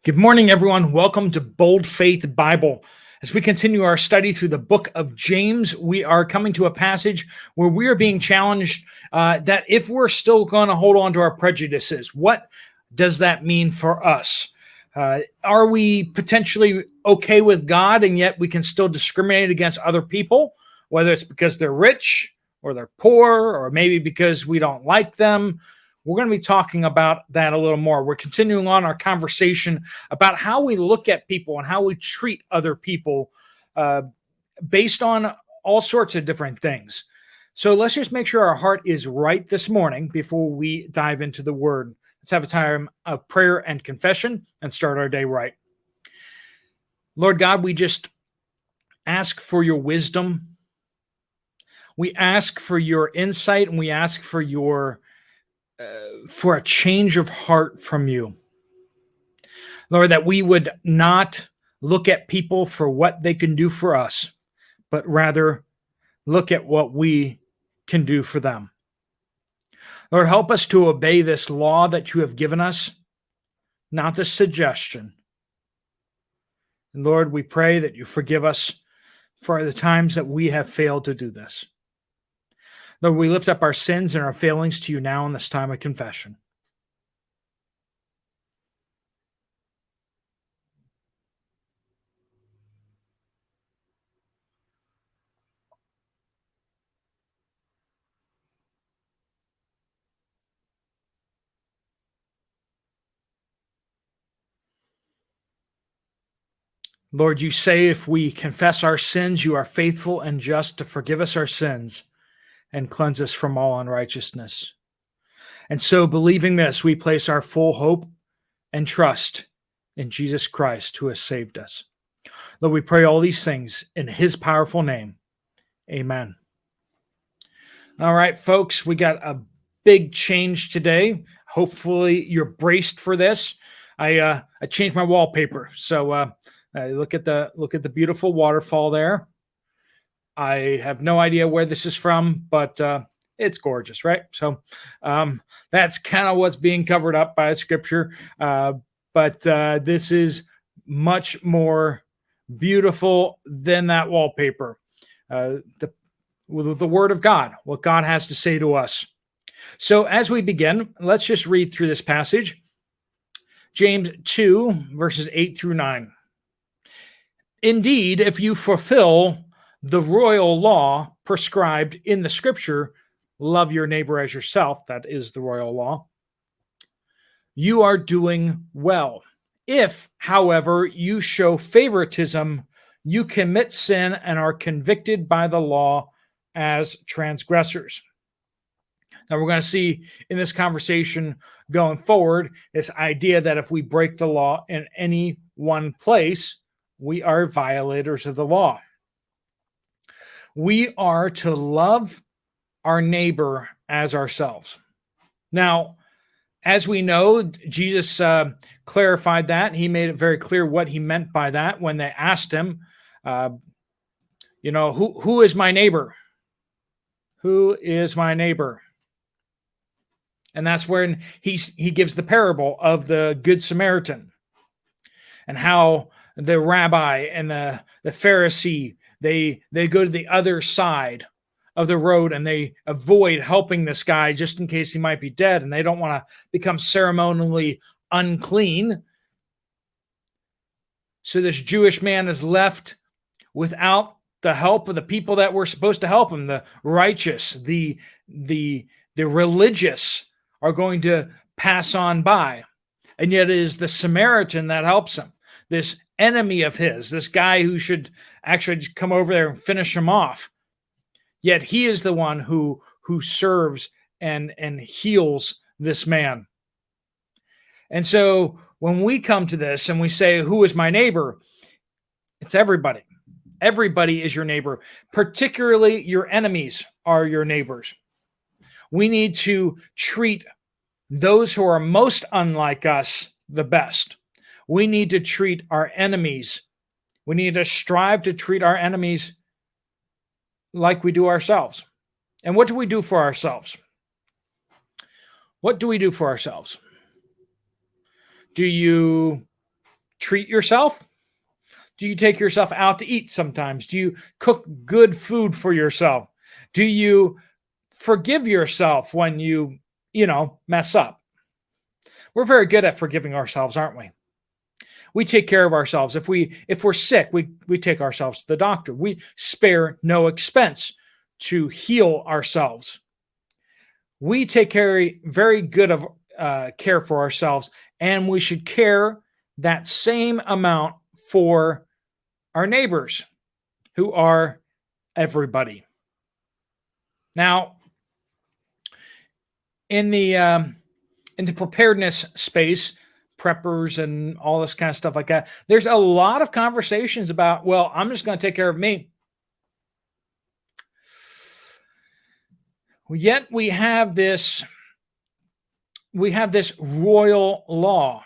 Good morning, everyone. Welcome to Bold Faith Bible. As we continue our study through the book of James, we are coming to a passage where we are being challenged that if we're still going to hold on to our prejudices, what does that mean for us? Are we potentially okay with God and yet we can still discriminate against other people, whether it's because they're rich or they're poor, or maybe because we don't like them? We're going to be talking about that a little more. We're continuing on our conversation about how we look at people and how we treat other people based on all sorts of different things. So let's just make sure our heart is right this morning before we dive into the word. Let's have a time of prayer and confession and start our day right. Lord God, we just ask for your wisdom. We ask for your insight, and we ask for a change of heart from you. Lord, that we would not look at people for what they can do for us, but rather look at what we can do for them. Lord, help us to obey this law that you have given us, not the suggestion. And Lord, we pray that you forgive us for the times that we have failed to do this. Lord, we lift up our sins and our failings to you now in this time of confession. Lord, you say if we confess our sins, you are faithful and just to forgive us our sins and cleanse us from all unrighteousness. And so, believing this, we place our full hope and trust in Jesus Christ, who has saved us. Lord, we pray all these things in his powerful name. Amen. All right, folks, we got a big change today. Hopefully you're braced for this. I changed my wallpaper. So look at the beautiful waterfall there. I have no idea where this is from, but it's gorgeous, right? So that's kind of what's being covered up by scripture. But this is much more beautiful than that wallpaper. With the word of God, what God has to say to us. So as we begin, let's just read through this passage. James 2, verses 8 through 9. Indeed, if you fulfill the royal law prescribed in the scripture, love your neighbor as yourself, that is the royal law, you are doing well. If, however, you show favoritism, you commit sin and are convicted by the law as transgressors. Now, we're going to see in this conversation going forward this idea that if we break the law in any one place, we are violators of the law. We are to love our neighbor as ourselves. Now, as we know, Jesus clarified that. He made it very clear what he meant by that when they asked him, who is my neighbor? Who is my neighbor? And that's when he gives the parable of the Good Samaritan and how the rabbi and the Pharisee, they go to the other side of the road and they avoid helping this guy just in case he might be dead, and they don't want to become ceremonially unclean. So this Jewish man is left without the help of the people that were supposed to help him. The righteous, the religious are going to pass on by. And yet it is the Samaritan that helps him. This enemy of his, this guy who should actually just come over there and finish him off. Yet he is the one who serves and heals this man. And so when we come to this and we say, who is my neighbor? It's everybody. Everybody is your neighbor. Particularly your enemies are your neighbors. We need to treat those who are most unlike us the best. We need to treat our enemies. We need to strive to treat our enemies like we do ourselves. And what do we do for ourselves? What do we do for ourselves? Do you treat yourself? Do you take yourself out to eat sometimes? Do you cook good food for yourself? Do you forgive yourself when you mess up? We're very good at forgiving ourselves, aren't we? We take care of ourselves. If we're sick, we take ourselves to the doctor. We spare no expense to heal ourselves. We take very good of care for ourselves, and we should care that same amount for our neighbors, who are everybody. Now, in the preparedness space, preppers and all this kind of stuff like that, there's a lot of conversations about, well, I'm just going to take care of me. Yet we have this royal law.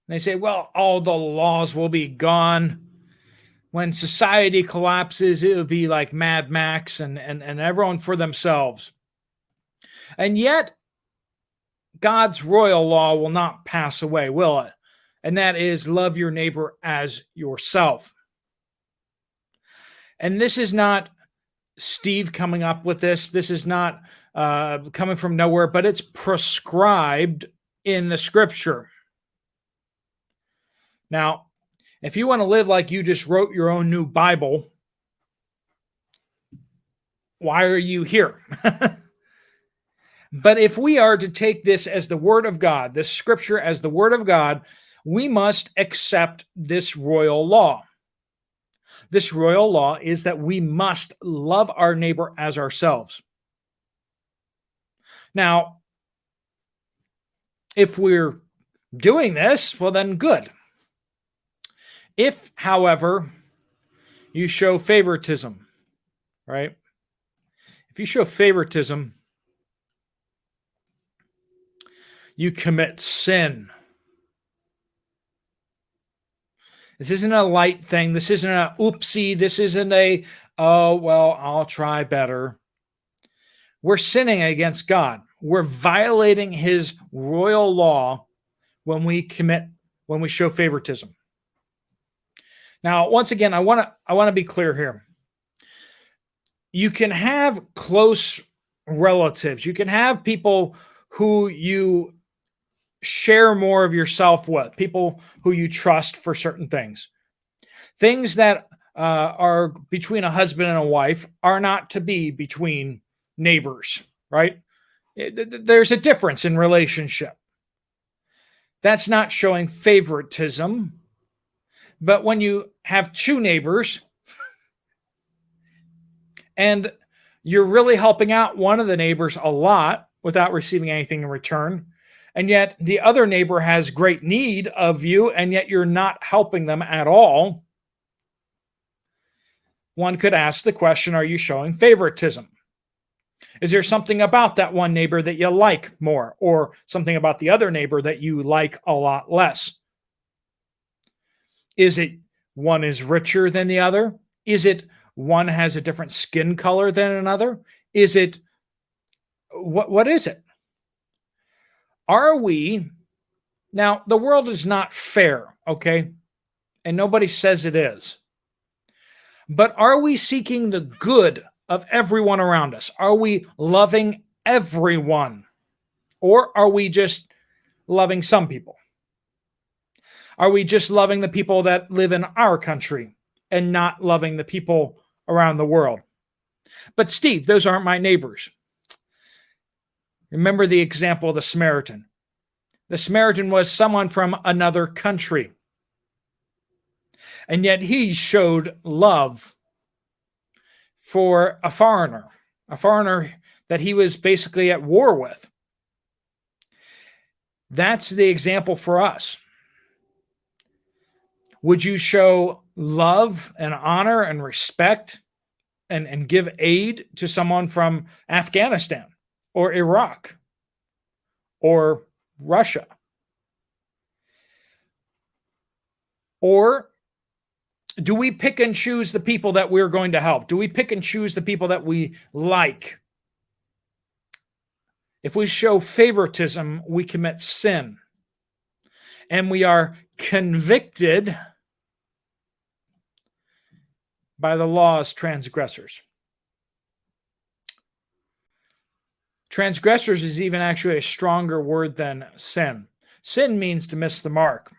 They say, well, all the laws will be gone. When society collapses, it will be like Mad Max and everyone for themselves. And yet, God's royal law will not pass away, will it? And that is, love your neighbor as yourself. And this is not Steve coming up with this. This is not coming from nowhere, but it's prescribed in the scripture. Now, if you want to live like you just wrote your own new Bible, why are you here? But if we are to take this as the word of God, this scripture as the word of God, we must accept this royal law. This royal law is that we must love our neighbor as ourselves. Now, if we're doing this, well, then good. If, however, you show favoritism, right? If you show favoritism, you commit sin. This isn't a light thing. This isn't a oopsie. This isn't a, oh, well, I'll try better. We're sinning against God. We're violating his royal law when we show favoritism. Now, once again, I want to be clear here. You can have close relatives. You can have people who you share more of yourself with, people who you trust for certain things. Things that are between a husband and a wife are not to be between neighbors, right? There's a difference in relationship. That's not showing favoritism. But when you have two neighbors and you're really helping out one of the neighbors a lot without receiving anything in return, and yet the other neighbor has great need of you, and yet you're not helping them at all, one could ask the question, are you showing favoritism? Is there something about that one neighbor that you like more, or something about the other neighbor that you like a lot less? Is it one is richer than the other? Is it one has a different skin color than another? Is it, what is it? Are we, now the world is not fair, okay? And nobody says it is. But are we seeking the good of everyone around us? Are we loving everyone? Or are we just loving some people? Are we just loving the people that live in our country and not loving the people around the world? But Steve, those aren't my neighbors. Remember the example of the Samaritan. The Samaritan was someone from another country. And yet he showed love for a foreigner that he was basically at war with. That's the example for us. Would you show love and honor and respect and give aid to someone from Afghanistan or Iraq or Russia? Or do we pick and choose the people that we're going to help? Do we pick and choose the people that we like? If we show favoritism, we commit sin. and we are convicted by the law as transgressors. Transgressors is even actually a stronger word than sin. Sin means to miss the mark.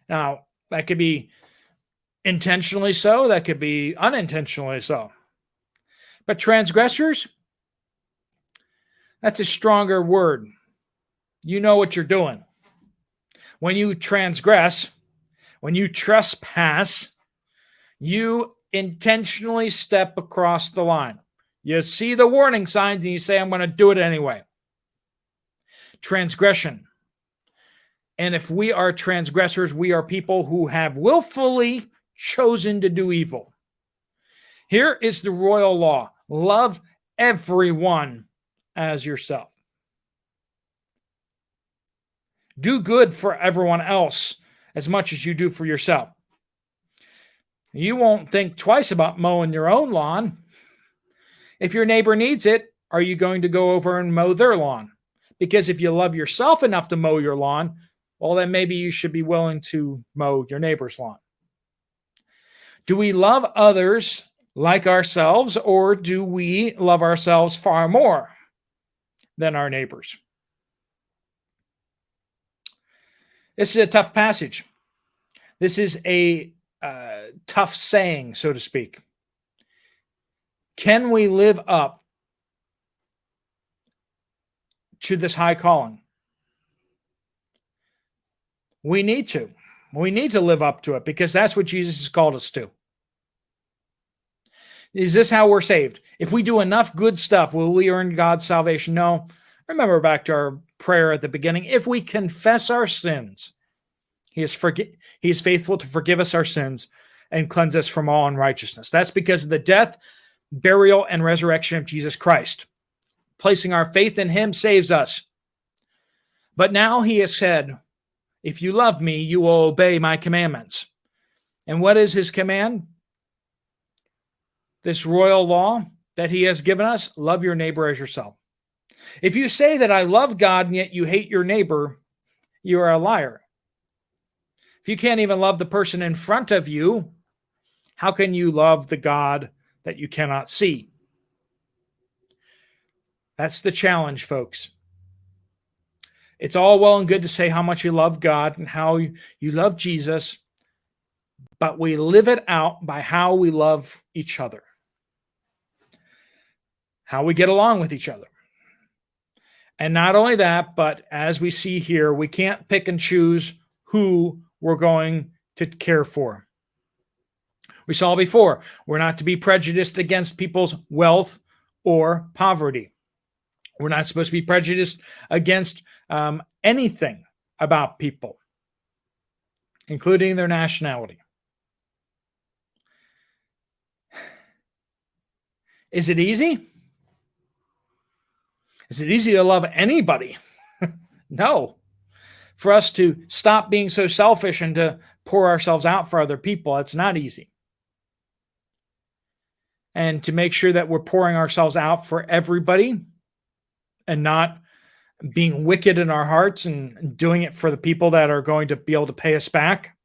Now, that could be intentionally so, that could be unintentionally so. But transgressors, that's a stronger word. You know what you're doing. When you transgress, when you trespass, you intentionally step across the line. You see the warning signs and you say, I'm going to do it anyway. Transgression. And if we are transgressors, we are people who have willfully chosen to do evil. Here is the royal law. Love everyone as yourself. Do good for everyone else as much as you do for yourself. You won't think twice about mowing your own lawn. If your neighbor needs it, are you going to go over and mow their lawn? Because if you love yourself enough to mow your lawn, well, then maybe you should be willing to mow your neighbor's lawn. Do we love others like ourselves, or do we love ourselves far more than our neighbors? This is a tough passage. This is a tough saying, so to speak. Can we live up to this high calling? We need to. We need to live up to it because that's what Jesus has called us to. Is this how we're saved? If we do enough good stuff, will we earn God's salvation? No. Remember back to our prayer at the beginning. If we confess our sins, He is faithful to forgive us our sins and cleanse us from all unrighteousness. That's because of the death, burial, and resurrection of Jesus Christ. Placing our faith in Him saves us. But now He has said, if you love me, you will obey my commandments. And what is His command? This royal law that He has given us, love your neighbor as yourself. If you say that I love God and yet you hate your neighbor, you are a liar. If you can't even love the person in front of you, how can you love the God that you cannot see? That's the challenge, folks. It's all well and good to say how much you love God and how you love Jesus, but we live it out by how we love each other, how we get along with each other. And not only that, but as we see here, we can't pick and choose who we're going to care for. We saw before, we're not to be prejudiced against people's wealth or poverty. We're not supposed to be prejudiced against anything about people, including their nationality. Is it easy? Is it easy to love anybody? No. For us to stop being so selfish and to pour ourselves out for other people, it's not easy. And to make sure that we're pouring ourselves out for everybody and not being wicked in our hearts and doing it for the people that are going to be able to pay us back,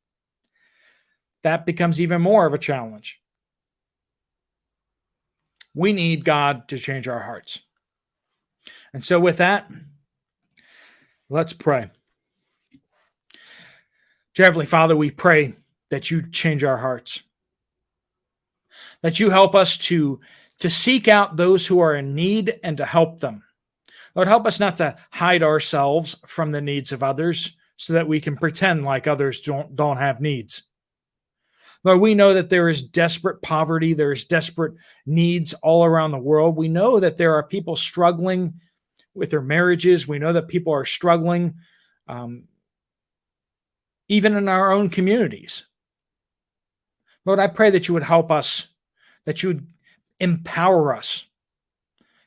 that becomes even more of a challenge. We need God to change our hearts. And so with that, let's pray. Dear Heavenly Father, we pray that you change our hearts, that you help us to seek out those who are in need and to help them. Lord, help us not to hide ourselves from the needs of others so that we can pretend like others don't have needs. Lord, we know that there is desperate poverty, there is desperate needs all around the world. We know that there are people struggling with their marriages. We know that people are struggling even in our own communities. Lord, I pray that you would help us, that you would empower us,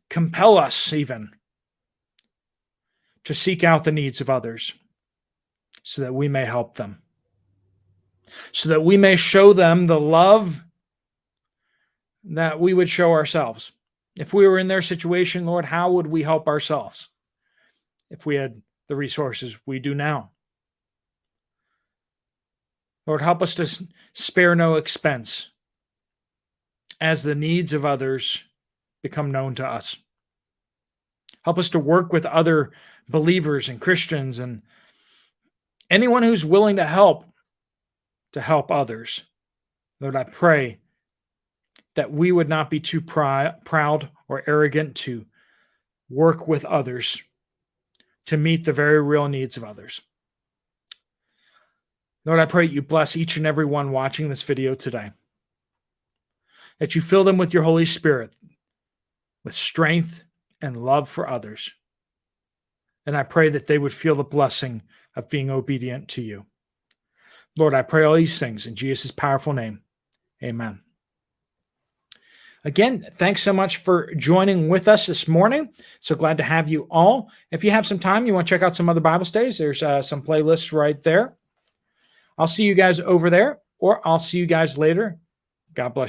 compel us even to seek out the needs of others so that we may help them, so that we may show them the love that we would show ourselves. If we were in their situation, Lord, how would we help ourselves if we had the resources we do now? Lord, help us to spare no expense as the needs of others become known to us. Help us to work with other believers and Christians and anyone who's willing to help others. Lord, I pray that we would not be too proud or arrogant to work with others to meet the very real needs of others. Lord, I pray you bless each and every one watching this video today, that you fill them with your Holy Spirit, with strength and love for others. And I pray that they would feel the blessing of being obedient to you. Lord, I pray all these things in Jesus' powerful name. Amen. Again, thanks so much for joining with us this morning. So glad to have you all. If you have some time, you want to check out some other Bible studies, there's some playlists right there. I'll see you guys over there, or I'll see you guys later. God bless you.